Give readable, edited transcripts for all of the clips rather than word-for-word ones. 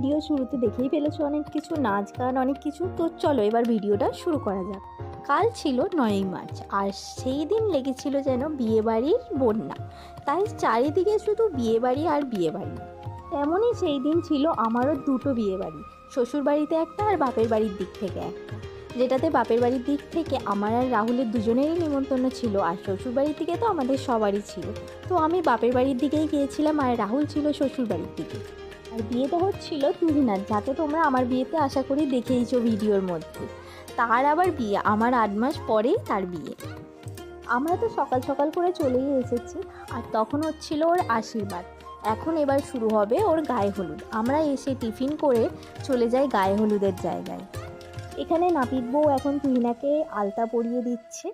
Video শুরুতে দেখেই ফেলেছো অনেক কিছু, নাচ গান অনেক কিছু। তো চলো এবার ভিডিওটা শুরু করা যাক। কাল ছিল 9ই মার্চ, আর সেই দিন লেগেছিল যেন বিয়েবাড়ির বন্যা। তাই চারিদিকে শুধু বিয়েবাড়ি আর বিয়েবাড়ি। তেমনই সেই দিন ছিল আমারও দুটো বিয়েবাড়ি, শ্বশুরবাড়িতে একটা আর বাপের বাড়ির দিক থেকে একটা। যেটাতে বাপের বাড়ির দিক থেকে আমার আর রাহুলের দুজনেরই নিমন্ত্রণ ছিল, আর শ্বশুরবাড়ির দিকে তো আমাদের সবারই ছিল। তো আমি বাপের বাড়ির দিকেই গিয়েছিলাম, আর রাহুল ছিল শ্বশুরবাড়ির দিকে। আর বিয়েটা হচ্ছিল তুহিনার, যাতে তোমরা আমার বিয়েতে আশা করি দেখেইছো ভিডিওর মধ্যে। তার আবার বিয়ে আমার 8 মাস পরেই তার বিয়ে। আমরা তো সকাল সকাল করে চলেই এসেছি, আর তখন হচ্ছিল ওর আশীর্বাদ। এখন এবার শুরু হবে ওর গায়ে হলুদ। আমরা এসে টিফিন করে চলে যাই গায়ে হলুদের জায়গায়। এখানে নাপিত বউ এখন তুহিনাকে আলতা পরিয়ে দিচ্ছে।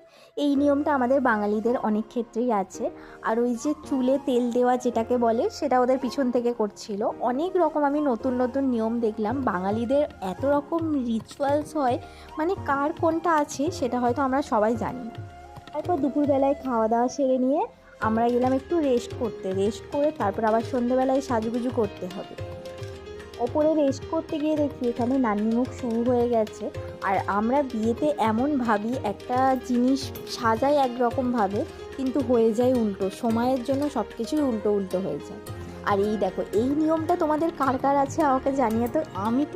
এই নিয়মটা আমাদের বাঙালিদের অনেক ক্ষেত্রেই আছে। আর ওই যে চুলে তেল দেওয়া যেটাকে বলে, সেটা ওদের পিছন থেকে করছিল। অনেক রকম আমি নতুন নতুন নিয়ম দেখলাম। বাঙালিদের এত রকম রিচুয়ালস হয়, মানে কার কোনটা আছে সেটা হয়তো আমরা সবাই জানি না। তারপর দুপুরবেলায় খাওয়া দাওয়া সেরে নিয়ে আমরা গেলাম একটু রেস্ট করে তারপর আবার সন্ধ্যেবেলায় সাজুগুজু করতে হবে। ওপরে রেস্ট করতে গিয়ে দেখি এখানে নান্নিমুখ শুরু হয়ে গেছে। আর আমরা বিয়েতে এমন ভাবি একটা জিনিস সাজাই একরকমভাবে, কিন্তু হয়ে যায় উল্টো। সময়ের জন্য সব কিছুই উল্টো উল্টো হয়ে যায়। আর এই দেখো, এই নিয়মটা তোমাদের কার কার আছে আমাকে জানিয়ে তো। আমি